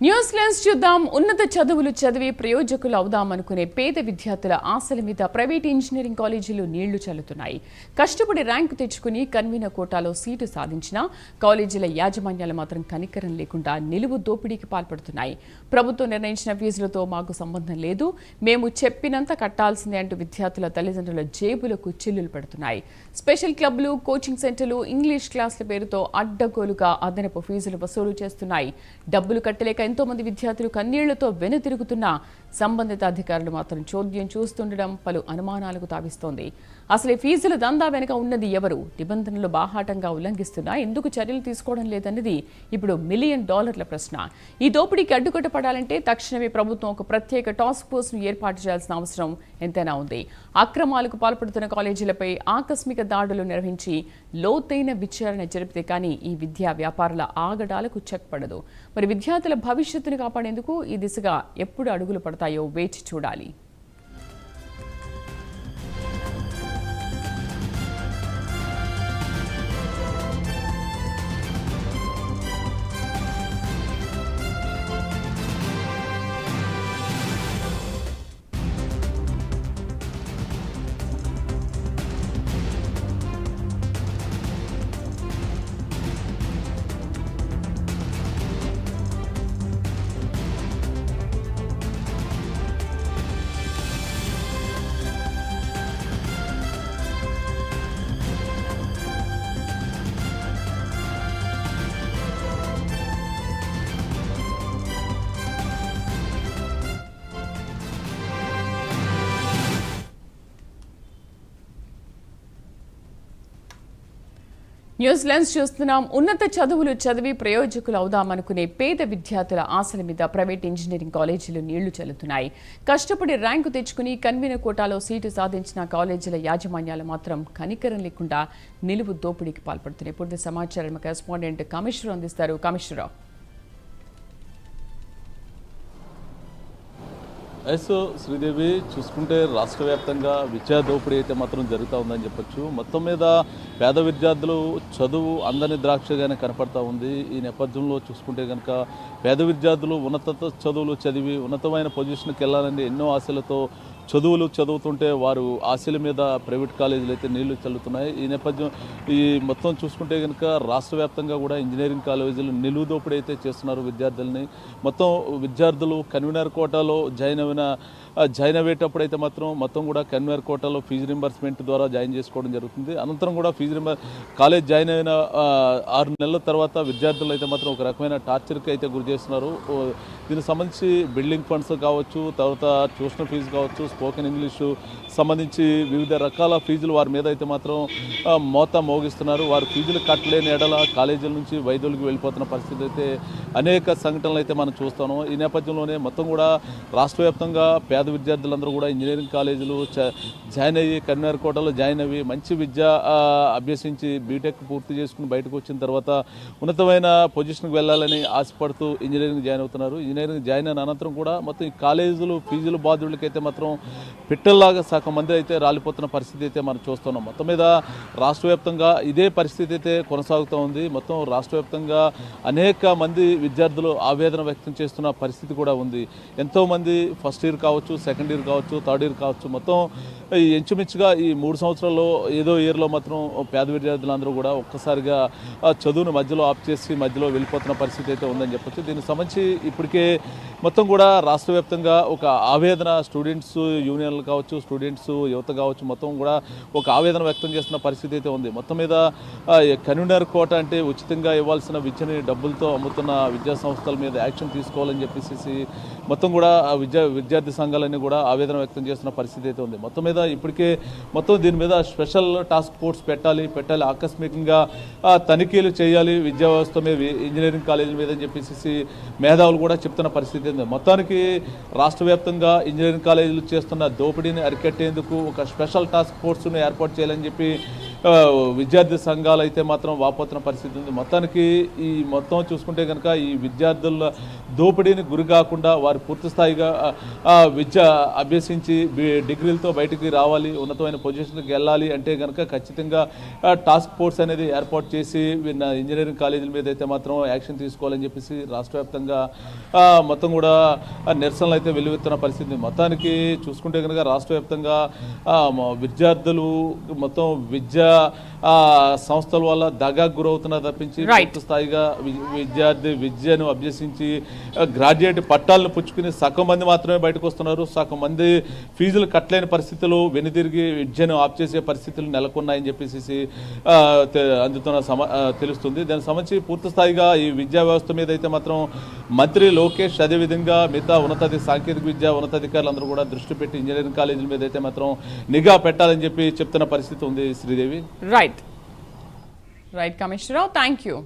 News lens చూద్దాం. ఉన్నత చదువులు చదివి ప్రయోజకులు అవుదామనుకునే పేద విద్యార్థుల ఆశల మీద ప్రైవేట్ ఇంజనీరింగ్ కాలేజీలు నీళ్లు చల్లుతున్నాయి. కష్టపడి ర్యాంకు తెచ్చుకుని కన్వీనర్ కోటాలో సీటు సాధించిన కాలేజీల యాజమాన్యాలు మాత్రం కనికరం లేకుండా నిలువు దోపిడీకి పాల్పడుతున్నాయి. ప్రభుత్వం నిర్ణయించిన ఫీజులతో మాకు సంబంధం లేదు, మేము చెప్పినంత కట్టాల్సిందే అంటూ విద్యార్థుల తల్లిదండ్రుల జేబులకు చిల్లులు పెడుతున్నాయి. స్పెషల్ క్లబ్లు, కోచింగ్ సెంటర్లు, ఇంగ్లీష్ క్లాసుల పేరుతో అడ్డగోలుగా అదనపు ఫీజులు వసూలు చేస్తున్నాయి. డబ్బులు కట్టలేక ఎంతో మంది విద్యార్థులు కన్నీళ్లతో వెనుతిరుగుతున్న సంబంధిత అధికారులు మాత్రం చోద్యం చూస్తుండడం పలు అనుమానాలకు తావిస్తోంది. అసలు ఫీజుల దందా వెనుక ఉన్నది ఎవరు? నిబంధనలు బాహాటంగా ఉల్లంఘిస్తున్నా ఎందుకు చర్యలు తీసుకోవడం లేదన్నది ఇప్పుడు $1 మిలియన్ ప్రశ్న. ఈ దోపిడీకి అడ్డుకట్టపడాలంటే తక్షణమే ప్రభుత్వం ఒక ప్రత్యేక టాస్క్ ఫోర్స్ ను ఏర్పాటు చేయాల్సిన అవసరం ఎంతైనా ఉంది. అక్రమాలకు పాల్పడుతున్న కాలేజీలపై ఆకస్మిక దాడులు నిర్వహించి లోతైన విచారణ జరిపితే కానీ ఈ విద్యా వ్యాపారుల ఆగడాలకు చెక్ పడదు. మరి విద్యార్థుల భవిష్యత్తును కాపాడేందుకు ఈ దిశగా ఎప్పుడు అడుగులు పడతాయో వేచి చూడాలి. న్యూస్ లెన్స్ చూస్తున్నాం. ఉన్నత చదువులు చదివి ప్రయోజకులు అవుదామనుకునే పేద విద్యార్థుల ఆశల మీద ప్రైవేట్ ఇంజనీరింగ్ కాలేజీలు నీళ్లు చల్లుతున్నాయి. కష్టపడి ర్యాంకు తెచ్చుకుని కన్వీనర్ కోటాలో సీటు సాధించిన కాలేజీల యాజమాన్యాలు మాత్రం కనికరం లేకుండా నిలువు దోపిడీకి పాల్పడుతున్నాయి. పూర్తి సమాచారం కరెస్పాండెంట్ కమిషనర్ అందిస్తారు. కమిషనర్, శ్రీదేవి, చూసుకుంటే రాష్ట్ర వ్యాప్తంగా విద్యా దోపిడీ అయితే మాత్రం జరుగుతూ ఉందని చెప్పొచ్చు. మొత్తం మీద పేద విద్యార్థులు చదువు అందని ద్రాక్షగానే కనపడతా ఉంది. ఈ నేపథ్యంలో చూసుకుంటే కనుక పేద విద్యార్థులు ఉన్నత చదువులు చదివి ఉన్నతమైన పొజిషన్కి వెళ్ళాలని ఎన్నో ఆశలతో చదువులు చదువుతుంటే వారు ఆశల మీద ప్రైవేట్ కాలేజీలు అయితే నీళ్లు చల్లుతున్నాయి. ఈ నేపథ్యం ఈ మొత్తం చూసుకుంటే కనుక రాష్ట్ర వ్యాప్తంగా కూడా ఇంజనీరింగ్ కాలేజీలు నిలువు దోపిడీ అయితే చేస్తున్నారు విద్యార్థులని. మొత్తం విద్యార్థులు కన్వీనర్ కోటాలో జాయిన్ అయ్యేటప్పుడు అయితే మొత్తం కూడా కన్వీనర్ కోటాలో ఫీజు రింబర్స్మెంట్ ద్వారా జాయిన్ చేసుకోవడం జరుగుతుంది. అనంతరం కూడా కాలేజ్ జాయిన్ అయిన 6 నెలల తర్వాత విద్యార్థులు అయితే మాత్రం ఒక రకమైన టార్చర్కి అయితే గురి చేస్తున్నారు. దీనికి సంబంధించి బిల్డింగ్ ఫండ్స్ కావచ్చు, తర్వాత ట్యూషన్ ఫీజు కావచ్చు, స్పోకెన్ ఇంగ్లీషు సంబంధించి వివిధ రకాల ఫీజులు వారి మీద అయితే మాత్రం మోతా మోగిస్తున్నారు. వారు ఫీజులు కట్టలేని ఎడల కాలేజీల నుంచి వైద్యులకు వెళ్ళిపోతున్న పరిస్థితి అయితే అనేక సంఘటనలు అయితే మనం చూస్తాము. ఈ నేపథ్యంలోనే మొత్తం కూడా రాష్ట్ర వ్యాప్తంగా పేద విద్యార్థులందరూ కూడా ఇంజనీరింగ్ కాలేజీలు జాయిన్ అయ్యి కన్వీనర్ కోటాలో జాయిన్ అయ్యి మంచి విద్య అభ్యసించి బీటెక్ పూర్తి చేసుకుని బయటకు వచ్చిన తర్వాత ఉన్నతమైన పొజిషన్కి వెళ్ళాలని ఆశపడుతూ ఇంజనీరింగ్ జాయిన్ అవుతున్నారు. ఇంజనీరింగ్ జాయిన్ అయిన అనంతరం కూడా మొత్తం ఈ కాలేజీలు ఫీజుల బాధ్యులకైతే మాత్రం పిట్టల్లాగా సగం మంది అయితే రాలిపోతున్న పరిస్థితి అయితే మనం చూస్తున్నాం. మొత్తం మీద రాష్ట్ర వ్యాప్తంగా ఇదే పరిస్థితి అయితే కొనసాగుతూ ఉంది. మొత్తం రాష్ట్ర వ్యాప్తంగా అనేక మంది విద్యార్థులు ఆవేదన వ్యక్తం చేస్తున్న పరిస్థితి కూడా ఉంది. ఎంతోమంది ఫస్ట్ ఇయర్ కావచ్చు, సెకండ్ ఇయర్ కావచ్చు, థర్డ్ ఇయర్ కావచ్చు, మొత్తం ఇంచుమించుగా ఈ 3 సంవత్సరాల్లో ఏదో ఇయర్లో మాత్రం పేద విద్యార్థులందరూ కూడా ఒక్కసారిగా చదువును మధ్యలో ఆఫ్ చేసి మధ్యలో వెళ్ళిపోతున్న పరిస్థితి అయితే ఉందని చెప్పొచ్చు. దీనికి సంబంధించి ఇప్పటికే మొత్తం కూడా రాష్ట్ర వ్యాప్తంగా ఒక ఆవేదన స్టూడెంట్స్ యూనియన్లు కావచ్చు, స్టూడెంట్స్ యువత కావచ్చు, మొత్తం కూడా ఒక ఆవేదన వ్యక్తం చేస్తున్న పరిస్థితి అయితే ఉంది. మొత్తం మీద కన్వీనర్ కోట అంటే ఉచితంగా ఇవ్వాల్సిన విద్యని డబ్బులతో అమ్ముతున్న విద్యా సంస్థల మీద యాక్షన్ తీసుకోవాలని చెప్పేసి మొత్తం కూడా విద్యార్థి సంఘాలన్నీ కూడా ఆవేదన వ్యక్తం చేస్తున్న పరిస్థితి అయితే ఉంది. మొత్తం మీద ఇప్పటికే మొత్తం దీని మీద స్పెషల్ టాస్క్ ఫోర్స్ పెట్టాలి, ఆకస్మికంగా తనిఖీలు చేయాలి విద్యా వ్యవస్థ మీద, ఇంజనీరింగ్ కాలేజీల మీద అని చెప్పేసి మేధావులు కూడా చెప్తున్న పరిస్థితి ఉంది. మొత్తానికి రాష్ట్ర వ్యాప్తంగా ఇంజనీరింగ్ కాలేజీలు చేస్తున్న దోపిడీని అరికట్టేందుకు ఒక స్పెషల్ టాస్క్ ఫోర్స్ను ఏర్పాటు చేయాలని చెప్పి విద్యార్థి సంఘాలు అయితే మాత్రం వాపోతున్న పరిస్థితి ఉంది. మొత్తానికి ఈ మొత్తం చూసుకుంటే కనుక ఈ విద్యార్థుల దోపిడీని గురి కాకుండా వారు పూర్తి స్థాయిగా విద్య అభ్యసించి డిగ్రీలతో బయటికి రావాలి, ఉన్నతమైన పొజిషన్కి వెళ్ళాలి అంటే కనుక ఖచ్చితంగా టాస్క్ ఫోర్స్ అనేది ఏర్పాటు చేసి ఇంజనీరింగ్ కాలేజీల మీద అయితే మాత్రం యాక్షన్ తీసుకోవాలని చెప్పేసి రాష్ట్ర వ్యాప్తంగా మొత్తం కూడా నిరసనలు అయితే వెలువెత్తున్న పరిస్థితి. మొత్తానికి చూసుకుంటే కనుక రాష్ట్ర వ్యాప్తంగా విద్యార్థులు మొత్తం విద్యా సంస్థల వల్ల దగాకు గురవుతున్నారు తప్పించి పూర్తి స్థాయిగా విద్యను అభ్యసించి గ్రాడ్యుయేట్ పట్టాలను పుచ్చుకుని సగం మంది మాత్రమే బయటకు వస్తున్నారు. సగం మంది ఫీజులు కట్టలేని పరిస్థితులు వెనుతిరిగి విద్యను ఆప్ చేసే పరిస్థితులు నెలకొన్నాయని చెప్పేసి అందుతున్న తెలుస్తుంది. దానికి సంబంధించి పూర్తి స్థాయిగా ఈ విద్యా వ్యవస్థ మీద అయితే మాత్రం మంత్రి లోకేష్ అదేవిధంగా మిగతా సాంకేతిక విద్యా ఉన్నతాధికారులు అందరూ కూడా దృష్టి పెట్టి ఇంజనీరింగ్ కాలేజీల మీద అయితే మాత్రం నిఘా పెట్టాలని చెప్పి చెప్తున్న పరిస్థితి ఉంది Sridevi. Right commissioner, thank you.